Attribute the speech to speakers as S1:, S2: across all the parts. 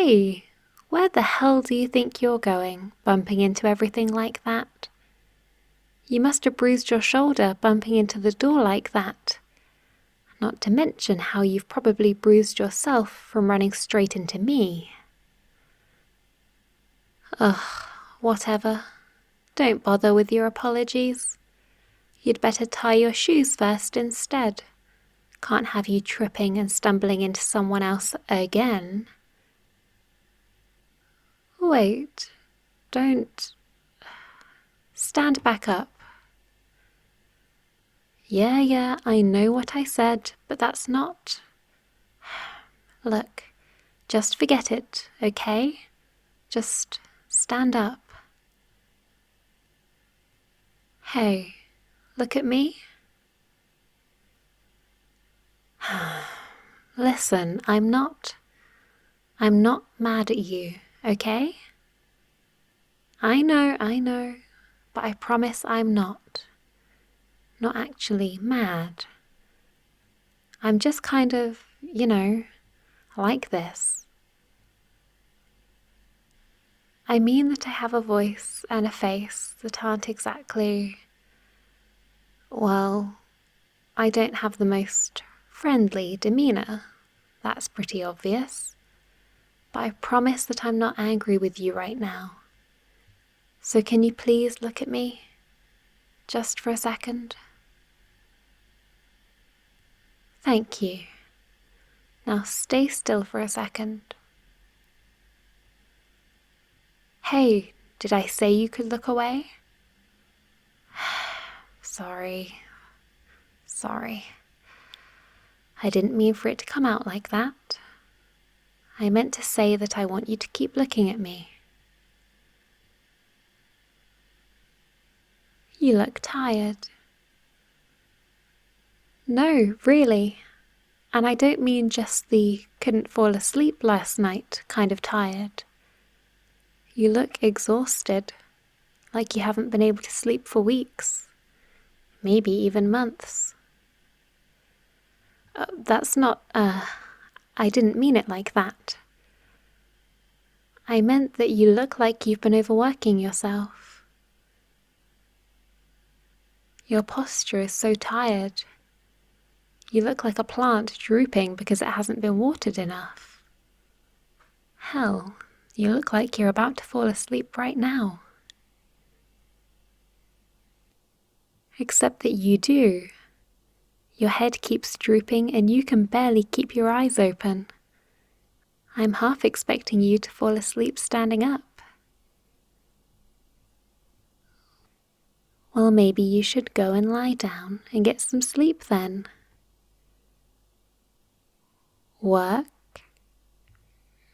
S1: Hey, where the hell do you think you're going, bumping into everything like that? You must have bruised your shoulder bumping into the door like that. Not to mention how you've probably bruised yourself from running straight into me. Ugh, whatever. Don't bother with your apologies. You'd better tie your shoes first instead. Can't have you tripping and stumbling into someone else again. Wait, don't. Stand back up. Yeah, I know what I said, but that's not... Look, just forget it, okay? Just stand up. Hey, look at me. Listen, I'm not mad at you, okay? I know, but I promise I'm not actually mad. I'm just kind of, like this. I mean that I have a voice and a face that aren't exactly, well, I don't have the most friendly demeanor. That's pretty obvious. But I promise that I'm not angry with you right now. So can you please look at me? Just for a second? Thank you. Now stay still for a second. Hey, did I say you could look away? Sorry. I didn't mean for it to come out like that. I meant to say that I want you to keep looking at me. You look tired. No, really. And I don't mean just the couldn't fall asleep last night kind of tired. You look exhausted, like you haven't been able to sleep for weeks, maybe even months. That's not, I didn't mean it like that. I meant that you look like you've been overworking yourself. Your posture is so tired. You look like a plant drooping because it hasn't been watered enough. Hell, you look like you're about to fall asleep right now. Except that you do. Your head keeps drooping and you can barely keep your eyes open. I'm half expecting you to fall asleep standing up. Well, maybe you should go and lie down and get some sleep then. Work?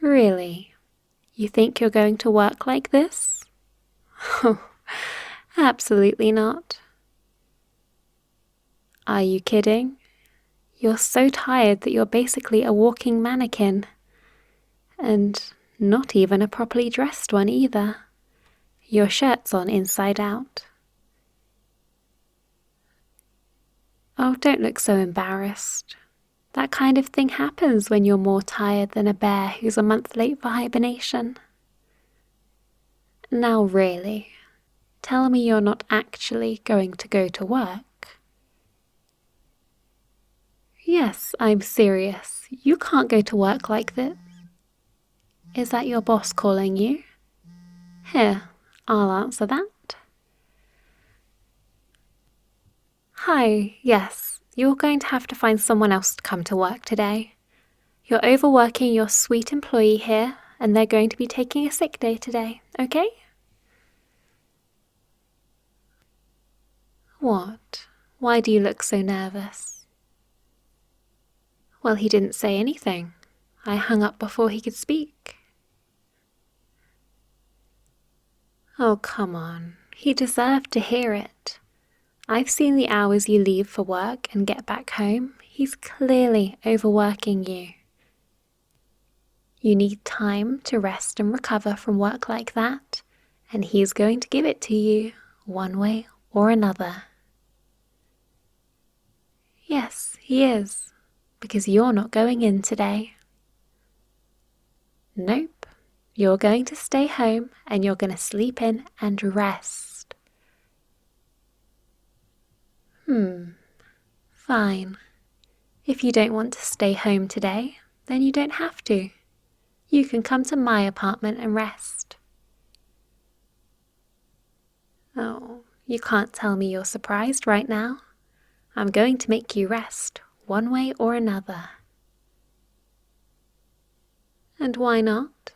S1: Really? You think you're going to work like this? Absolutely not. Are you kidding? You're so tired that you're basically a walking mannequin. And not even a properly dressed one either. Your shirt's on inside out. Oh, don't look so embarrassed. That kind of thing happens when you're more tired than a bear who's a month late for hibernation. Now really, tell me you're not actually going to go to work. Yes, I'm serious. You can't go to work like this. Is that your boss calling you? Here, I'll answer that. Hi, yes, you're going to have to find someone else to come to work today. You're overworking your sweet employee here, and they're going to be taking a sick day today, okay? What? Why do you look so nervous? Well, he didn't say anything. I hung up before he could speak. Oh, come on. He deserved to hear it. I've seen the hours you leave for work and get back home. He's clearly overworking you. You need time to rest and recover from work like that, and he's going to give it to you, one way or another. Yes, he is, because you're not going in today. Nope, You're going to stay home and you're going to sleep in and rest. Fine. If you don't want to stay home today, then you don't have to. You can come to my apartment and rest. Oh, you can't tell me you're surprised right now. I'm going to make you rest, one way or another. And why not?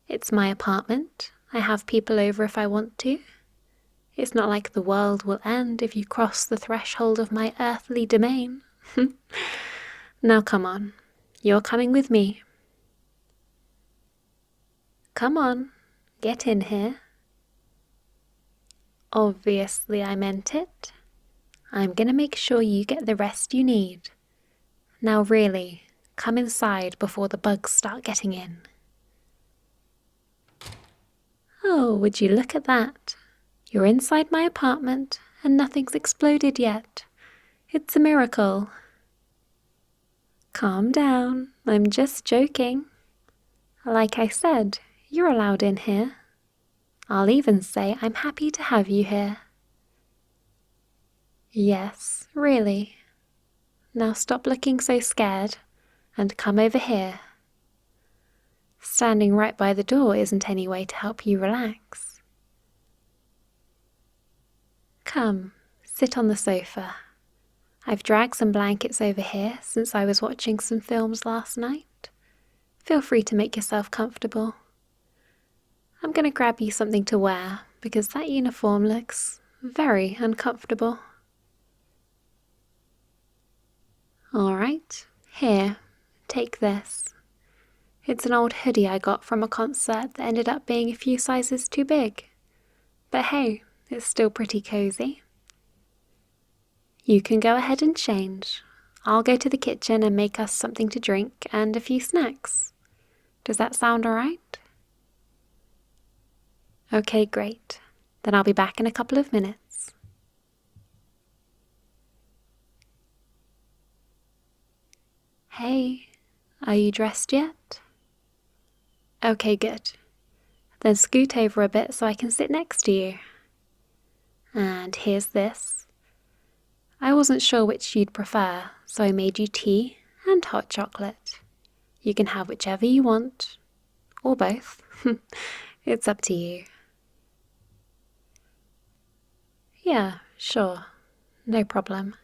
S1: It's my apartment. I have people over if I want to. It's not like the world will end if you cross the threshold of my earthly domain. Now come on, you're coming with me. Come on, get in here. Obviously I meant it. I'm gonna make sure you get the rest you need. Now really, come inside before the bugs start getting in. Oh, would you look at that? You're inside my apartment and nothing's exploded yet. It's a miracle. Calm down, I'm just joking. Like I said, you're allowed in here. I'll even say I'm happy to have you here. Yes, really. Now stop looking so scared and come over here. Standing right by the door isn't any way to help you relax. Come, sit on the sofa. I've dragged some blankets over here since I was watching some films last night. Feel free to make yourself comfortable. I'm going to grab you something to wear because that uniform looks very uncomfortable. Alright, here, take this. It's an old hoodie I got from a concert that ended up being a few sizes too big. But hey, it's still pretty cozy. You can go ahead and change. I'll go to the kitchen and make us something to drink and a few snacks. Does that sound alright? Okay, great. Then I'll be back in a couple of minutes. Hey, are you dressed yet? Okay, good. Then scoot over a bit so I can sit next to you. And here's this. I wasn't sure which you'd prefer, so I made you tea and hot chocolate. You can have whichever you want, or both. It's up to you. Yeah, sure. No problem.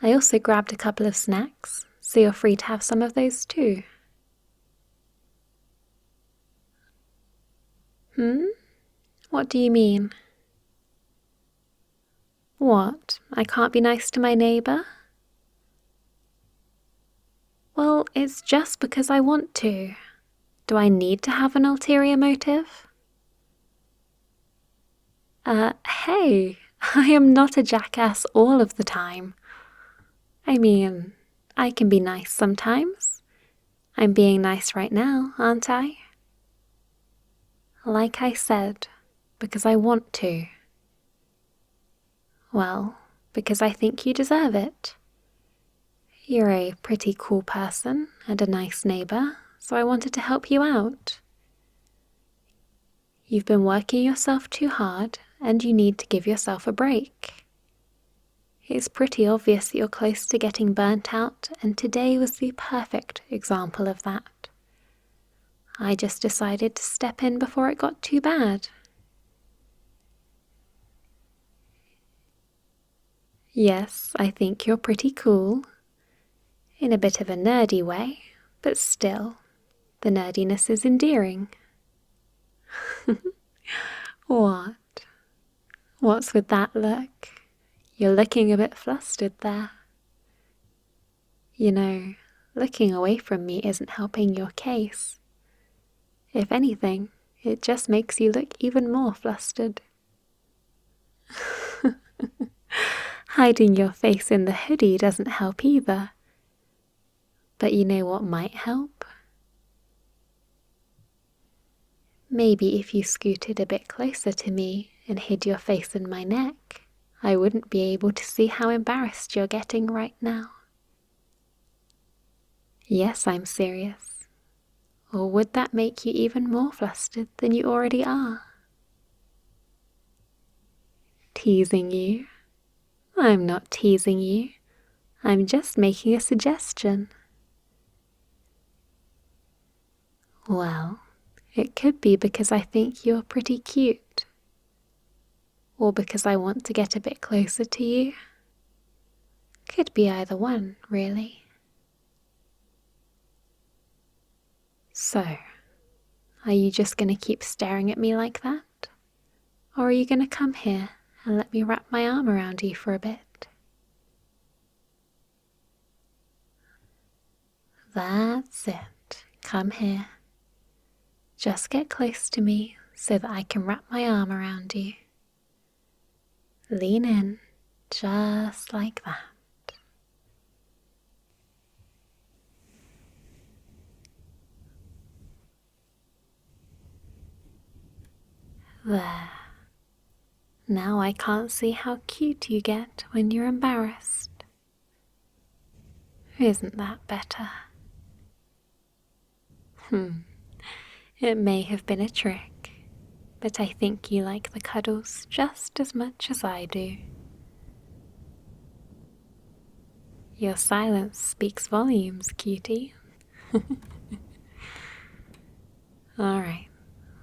S1: I also grabbed a couple of snacks, so you're free to have some of those too. What do you mean? What? I can't be nice to my neighbour? Well, it's just because I want to. Do I need to have an ulterior motive? Hey, I am not a jackass all of the time. I mean, I can be nice sometimes. I'm being nice right now, aren't I? Like I said, because I want to. Well, because I think you deserve it. You're a pretty cool person and a nice neighbour, so I wanted to help you out. You've been working yourself too hard and you need to give yourself a break. It's pretty obvious that you're close to getting burnt out, and today was the perfect example of that. I just decided to step in before it got too bad. Yes, I think you're pretty cool. In a bit of a nerdy way, but still, the nerdiness is endearing. What? What's with that look? You're looking a bit flustered there. You know, looking away from me isn't helping your case. If anything, it just makes you look even more flustered. Hiding your face in the hoodie doesn't help either. But you know what might help? Maybe if you scooted a bit closer to me and hid your face in my neck, I wouldn't be able to see how embarrassed you're getting right now. Yes, I'm serious. Or would that make you even more flustered than you already are? Teasing you? I'm not teasing you. I'm just making a suggestion. Well, it could be because I think you're pretty cute. Or because I want to get a bit closer to you. Could be either one, really. So, are you just going to keep staring at me like that? Or are you going to come here and let me wrap my arm around you for a bit? That's it. Come here. Just get close to me so that I can wrap my arm around you. Lean in, just like that. There. Now I can't see how cute you get when you're embarrassed. Isn't that better? It may have been a trick, but I think you like the cuddles just as much as I do. Your silence speaks volumes, cutie. Alright,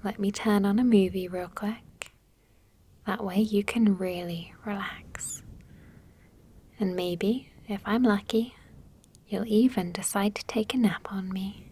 S1: let me turn on a movie real quick. That way you can really relax. And maybe, if I'm lucky, you'll even decide to take a nap on me.